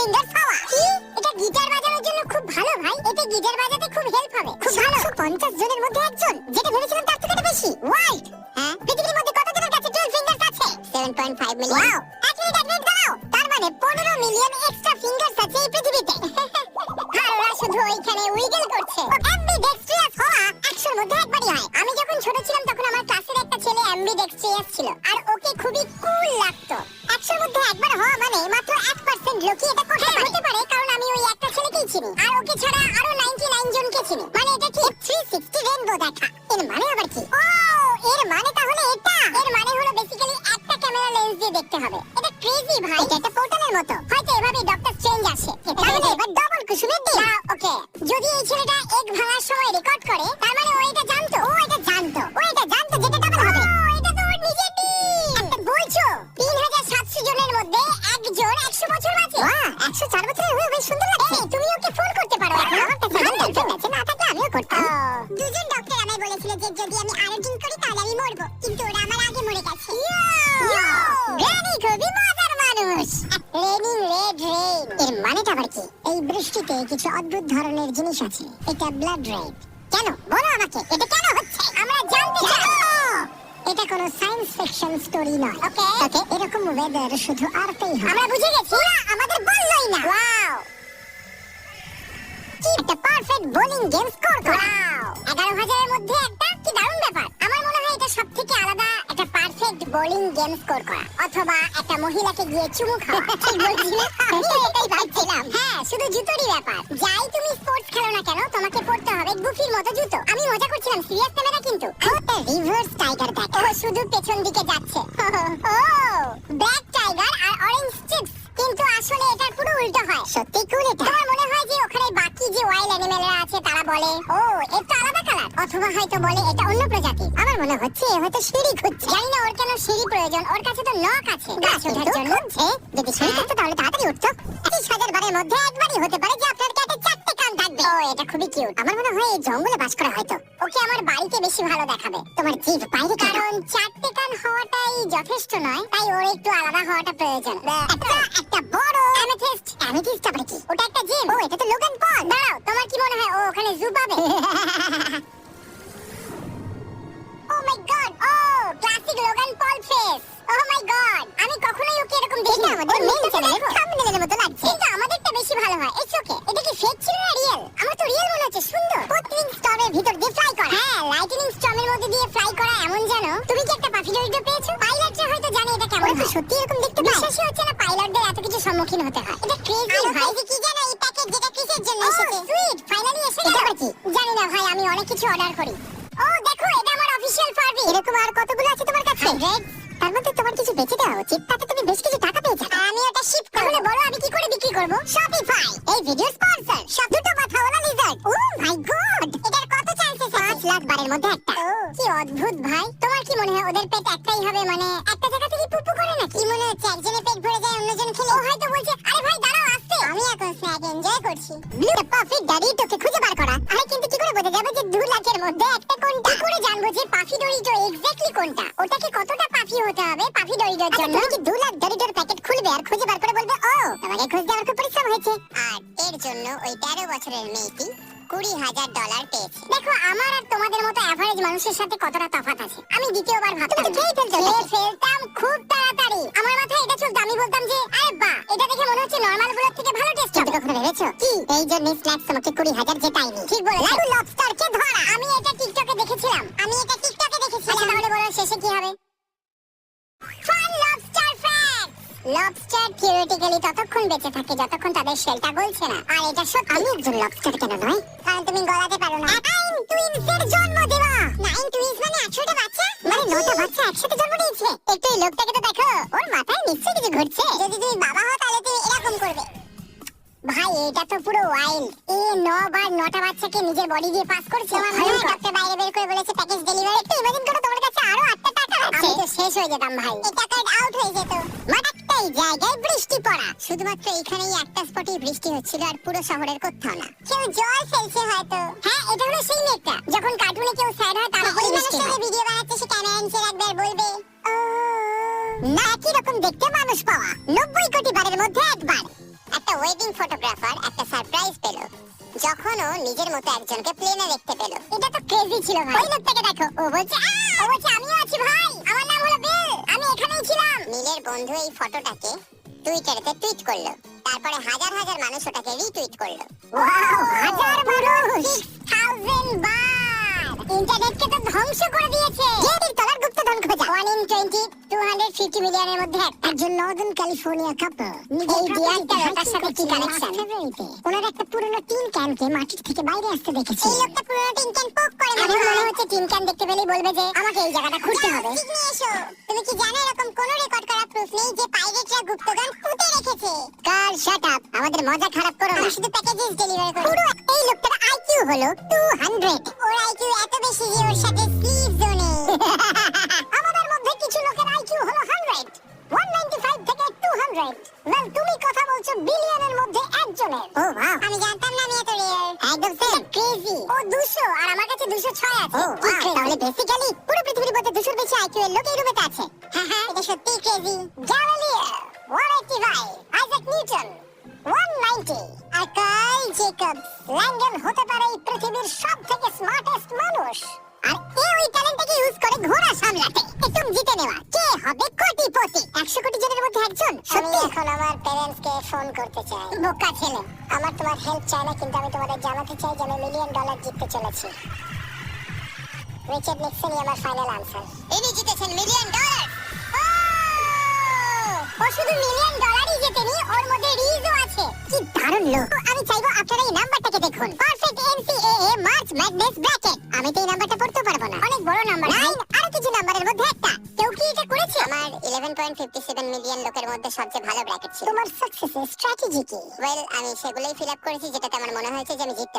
Fingers হওয়া। কি? এটা গিটার বাজানোর জন্য খুব ভালো ভাই। এতে গিটার বাজাতে খুব হেল্প হবে। খুব ভালো। 750 জনের মধ্যে একজন, যেটা ভেবেছিলাম তার থেকে বেশি। ওয়ার্ল্ড হ্যাঁ, পৃথিবীর মধ্যে কতজনের কাছে 12 ফিঙ্গারস আছে? 7.5 মিলিয়ন। ওয়াও, এক মিনিট দাঁড়াও। তার মানে 15 মিলিয়ন এক্সট্রা ফিঙ্গারস আছে এই পৃথিবীতে। আর ওরা শুধু ওইখানে উইগল করছে। অ্যাম্বিডেক্সট্রিয়াস হওয়া 100 এর মধ্যে একবারই হয়। আমি যখন ছোট ছিলাম তখন আমার ক্লাসের একটা ছেলে অ্যাম্বিডেক্সট্রিয়াস ছিল, আর ওকে খুবই কুল লাগতো। 100 এর মধ্যে একবার হওয়া মানে মাত্র 1% লোকই এটা করতে পারে। হতে পারে কারণ আমি ওই একটা ছেলেকেই চিনি, আর ওকে ছাড়া আরো 99 জনকে চিনি। মানে এটা কি 360 রেইনবো দেখা? এর মানে আবার কি? ও, এর মানে তাহলে এটা। এর মানে হলো বেসিক্যালি একটা ক্যামেরা লেন্স দিয়ে দেখতে হবে। এটা ক্রেজি ভাই। এটা একটা পোর্টালের মতো। হয়তো এভাবেই ডক্টর স্ট্রেঞ্জ আসে। তাহলে এবার ডাবল কুসুমের ডিল। ওকে, যদি এই ছেলেটা এগ ভাঙার সময় রেকর্ড করে, তার মানে ও এটা জানতো। ও এটা জানতো যেটা ডাবল হবে। এটা তো ওর নিজের ডিল। একটা বলছো 3700 জনের মধ্যে একজন 100 বছর বাঁচে। বাহ, 104 বছরের হয়ে বেশ সুন্দর লাগছে। এই তুমি ওকে ফোন করতে পারো এখন। আমার কাছে গার্লফ্রেন্ড আছে, না থাকলে আমিও করতাম। দুজন ডক্টর আমায় বলেছিল যে যদি আমি আরো ড্রিঙ্ক করি তাহলে আমি মরবো, কিন্তু ওরা আমার আগে মরে গেছে। গ্র্যানি খুবই মজার মানুষ। রেনিং রেড রেইন এর মানেটা আবার কি? এই বৃষ্টিতে কিছু অদ্ভুত ধরনের জিনিস আছে। এটা ব্লাড রেড। কেন বলো আমাকে, এটা কেন হচ্ছে? আমরা জানতে চাই। এটা কোনো সায়েন্স ফিকশন স্টোরি নয়। ওকে, এরকম ওয়েদার শুধু আরতেই হয়। আমরা বুঝে গেছি। আমাদের বললই না। ওয়াও, কি একটা পারফেক্ট বোলিং গেম স্কোর করা। 11,000 এর মধ্যে একটা, কি দারুণ ব্যাপার। আমার মনে হয় এটা সবথেকে আলাদা একটা পারফেক্ট বোলিং গেম স্কোর করা, অথবা একটা মহিলাকে গিয়ে চুমু খাওয়া। ঠিক বলছি না? আমি এটাই ভাবছিলাম। হ্যাঁ, শুধু জুতোরই ব্যাপার। যাই তুমি স্পোর্টস খেলো না কেন, তোমাকে পড়তে হবে গুফির মতো জুতো। আমি মজা করছিলাম, সিরিয়াস নেবে না কিন্তু। ওটা রিভার্স টাইগার দেখ, ও শুধু পেছন দিকে যাচ্ছে। ও, ব্ল্যাক টাইগার আর অরেঞ্জ স্ট্রিপস, কিন্তু আসলে এটার পুরো উল্টো হয়। সত্যি কুল এটা। আমার মনে হয় যে ওখানে বাকি যে ওয়াইল্ড অ্যানিমেলরা আছে তারা বলে ও এটা আলাদা কালার, অথবা হয়তো বলে এটা অন্য প্রজাতি। আমার মনে হচ্ছে হয়তো সিঁড়ি খুঁজছে। জানি না ওর কেন সিঁড়ি প্রয়োজন, ওর কাছে তো নখ আছে গাছ ওঠার জন্য। যদি সিঁড়ি থাকতো তাহলে তাড়াতাড়ি উঠতো। 30,000 বারের মধ্যে একবারই হতে পারে যে আপনার ক্যাটে 4টে কান থাকবে। ও, এটা খুবই কিউট। আমার মনে হয় এই জঙ্গলে বাস করে হয়তো। ওকে আমার বাড়িতে বেশি ভালো দেখাবে। তোমার জিভ বাইরে, কারণ 4টে কান হওয়াটাই যথেষ্ট নয়, তাই ওর একটু আলাদা হওয়াটা প্রয়োজন। একটা বড় অ্যামেথিস্ট। অ্যামেথিস্ট আবার কি? ওটা একটা জিম। ও, এটা তো লোগান পল। দাঁড়াও, তোমার কি মনে হয় ও ওখানে জু পাবে? ও মাই গড, ও ক্লাসিক লোগান পল ফেস। ও মাই গড, আমি কখনোই ওকে এরকম দেখিনি। আমাদের মেইন চ্যানেলের থাম্বনেলের মতো লাগছে, কিন্তু আমাদেরটা বেশি ভালো হয়। It's okay. এটা কি ফেক ছিল না রিয়েল? আমার তো রিয়েল মনে হচ্ছে। সুন্দর। পোটলিং স্টর্মের ভিতর দিয়ে ফ্লাই করা। হ্যাঁ, লাইটনিং স্টর্মের মধ্যে দিয়ে ফ্লাই করা। এমন জানো তুমি কি একটা পাখি ডরিটো পেয়েছো? পাইলটরা হয়তো জানে এটা কেমন হয়। সত্যি এরকম দেখতে পায়? বিশ্বাসই হচ্ছে না পাইলটদের এত কিছু সম্মুখীন হতে হয়। এটা ক্রেজি ভাই। যে কি জানো এই প্যাকেজ যেটা কিসের জন্য এসেছে? সুইট, ফাইনালি এসে গেল। এটা কি জানি না ভাই, আমি অনেক কিছু অর্ডার করি। ও দেখো, এটা আমার অফিশিয়াল ফারবি। এরকম আর কতগুলো আছে তোমার কাছে? 100। তার মধ্যে তোমার কিছু বেঁচে দেওয়া উচিত, তাতে তুমি বেশ কিছু টাকা পেয়ে যাবে। আমি ওটা শিপ করব। তাহলে বলো আমি কি করে বিক্রি করব? শপিফাই। এই ভিডিও স্পন্সর সব দুটো কথা বলা লিজার্ড। ও মাই গড, এটার কত চান্সেস? 5 লাখ বারের মধ্যে একটা। কি অদ্ভুত ভাই। তোমার কি মনে হয় ওদের পেট একটাই হবে? মানে একটা জায়গা থেকে পুপু করে না? কি মনে হচ্ছে একজনের পেট ভরে যায় অন্যজন খেলে? ও হয়তো বলছে আরে ভাই দাঁড়াও আসতে, আমি এখন স্ন্যাক এনজয় করছি। ব্লু পাফি ডরিটোকে খুঁজে বার করা। আরে কিন্তু কি করে বোঝা যাবে যে 2 লাখের মধ্যে একটা কোনটা? কি করে জানবো যে পাফি ডরিটো এক্স্যাক্টলি কোনটা? ওটাকে কতটা পাফি হতে হবে পাফি ডরিটোর জন্য? তুমি কি 2 লাখ ডরিটোর প্যাকেট খুলবে আর খুঁজে বার করে বলবে ও তোমাকে খুঁজতে আমার খুব পরিশ্রম হয়েছে? আর এর জন্য ওই 13 বছরের মেয়েটি $20,000 পেয়েছে। দেখো, আমার আর তোমাদের মতো এভারেজ মানুষের সাথে কতটা তফাৎ আছে। আমি দ্বিতীয়বার ভাবতাম ফেলতাম খুব তাড়াতাড়ি। আমার মাথায় এটা চলতো, আমি বলতাম যে আরে বাহ, এটা দেখে মনে হচ্ছে নরমাল গুলোর থেকে ভালো টেস্ট হবে। কখনো ভেবেছো কি এই জন্য স্ন্যাক্স আমাকে 20,000 জেতায়নি? ঠিক বলেছো। লাডু লবস্টারকে ধরা। আমি এটা টিকটকে দেখেছিলাম। তাহলে বলো শেষে কি হবে? Fun lobster facts. Lobster theoretically ততক্ষণ বেঁচে থাকে যতক্ষণ তাদের শেলটা গলছে না। আর এটা সত্যি। আমি একজন লবস্টার কেন নয়? কারণ তুমি গলাতে পারো না। 9 টুইনসের জন্ম দেওয়া। 9 টুইনস মানে 100টা বাচ্চা? মানে 9টা বাচ্চা একসাথে জন্ম নিয়েছে। একটু এই লোকটাকে তো দেখো, ওর মাথায় নিশ্চয়ই কিছু ঘুরছে। যদি তুমি বাবা হও তাহলে তুমি এরকম করবে। ভাই এটা তো পুরো ওয়াইল্ড। 9 বার 9টা বাচ্চাকে নিজের বডি দিয়ে পাস করছে। আমার মনে হয় ডক্টর বাইরে বের করে বলেছে প্যাকেজ ডেলিভারি। একটু ইমাজিন করো তোমার কাছে আরো 8টা টাকা আছে। আমি তো শেষ হয়ে যেতাম ভাই। এই টাকাটা আউট হয়ে যেত। মাটাক্তাই জায়গায় বৃষ্টি পড়া। শুধুমাত্র এখানেই একটা স্পটেই বৃষ্টি হচ্ছিল, আর পুরো শহরের কোথাও না। কেউ জল ফেলছে হয়তো। হ্যাঁ, এটা হলো সেই মেয়েটা যখন কার্টুনে কেউ স্যাড হয় তার উপরে বৃষ্টি হয়। ভিডিও বানাচ্ছে, সে ক্যামেরা নিচে রাখবে আর বলবে না, কি রকম দেখতে মানুষ পাওয়া 90 কোটি বারের মধ্যে একবার। একটা ওয়েট ফটোগ্রাফার একটা সারপ্রাইজ পেল যখন ও নিজের মতো একজনকে প্লেনে দেখতে পেল। এটা তো ক্রেজি ছিল ভাই। ওই লোকটাকে দেখো, ও বলছে আমিও আছি ভাই, আমার নাম হলো বিল, আমি এখানেই ছিলাম। মিলের বন্ধু এই ফটোটাকে টুইটারে টুইট করলো, তারপরে হাজার হাজার মানুষ ওটাকে রিটুইট করলো। ওয়াও, হাজার মানুষ, 6000 বার। ইন্টারনেটকে তো ধ্বংস করে দিয়েছে। জেডির তলার গুপ্তধন খোঁজা 1 in 20 250 মিলিয়নের মধ্যে একজন নর্দার্ন ক্যালিফোর্নিয়া কাপল এই ডিয়ারটা তার সাথে কি কানেকশন? ওনার একটা পুরনো টিন ক্যানকে মাটির থেকে বাইরে আসতে দেখেছে। এই লোকটা পুরনো টিন ক্যান পোক করে না, মনে হচ্ছে টিন ক্যান দেখতে পেলেই বলবে যে আমাকে এই জায়গাটা খুঁজতে হবে। ঠিক নিয়ে এসো। তুমি কি জানো এরকম কোনো রেকর্ড করা প্রুফ নেই যে পাইরেটরা গুপ্তধন পুঁতে রেখেছে? কার শাট আপ, আমাদের মজা খারাপ করো না। শুধু প্যাকেজেস ডেলিভারি করি। পুরো এই লোকটার আইকিউ হলো 200। ওর আইকিউ এত বেশি যে ওর সাথে স্লিভসও নেই। আমাদের মধ্যে কিছু লোকের আইকিউ হলো 100, 195 থেকে 200। ওয়েল, তুমি কথা বলছো বিলিয়নের মধ্যে একজনের। ও ওয়াও, আমি জানতাম না আমি এত রিয়ার। একদম সেম, ক্রেজি। ও 200 আর আমার কাছে 206 আছে। ও ওয়াও, তাহলে বেসিক্যালি পুরো পৃথিবীর মধ্যে 200 বেশি আইকিউ এর লোক এই রুমেতে আছে। হ্যাঁ, এটা সত্যি ক্রেজি। গ্যালিলিও 185, আইজ্যাক নিউটন 190, আর কার্ল জেকবস ল্যান্ডন হতে পারে এই পৃথিবীর সবথেকে স্মার্টেস্ট মানুষ। আর ওই ট্যালেন্টটাকে ইউজ করে ঘোড়া সামলাতে একদম জিতে নেওয়া। কে হবে কোটিপতি? 100 কোটি জনের মধ্যে একজন। আমি এখন আমার প্যারেন্টসকে ফোন করতে চাই। বোকা ছেলে, আমার তোমার হেল্প চাই না, কিন্তু আমি তোমাদের জানাতে চাই যে আমি $1 মিলিয়ন জিততে চলেছি। রিচার্ড নিক্সনই আমার ফাইনাল আনসার। ইনি জিতেছেন $1 মিলিয়ন। ও শুধু $1 মিলিয়ন জেতেনি, ওর মধ্যে রিজও আছে। কি দারুণ লোক। আমি চাইবো আপনারা এই নাম্বারটাকে দেখুন, perfect NCAA March madness bracket. আমি তো এই নাম্বারটা পড়তে পারবো না, অনেক বড় নাম্বার। আরো কিছু নাম্বারের মধ্যে একটা। কেউ কি এটা করেছে? আমার 11.57 মিলিয়ন লোকের মধ্যে সবচেয়ে ভালো ব্র্যাকেট ছিল। তোমার সাকসেসের স্ট্র্যাটেজি কি? ওয়েল, আমি সেগুলোই ফিল আপ করেছি যেটাতে আমার মনে হয়েছে যে আমি জিততে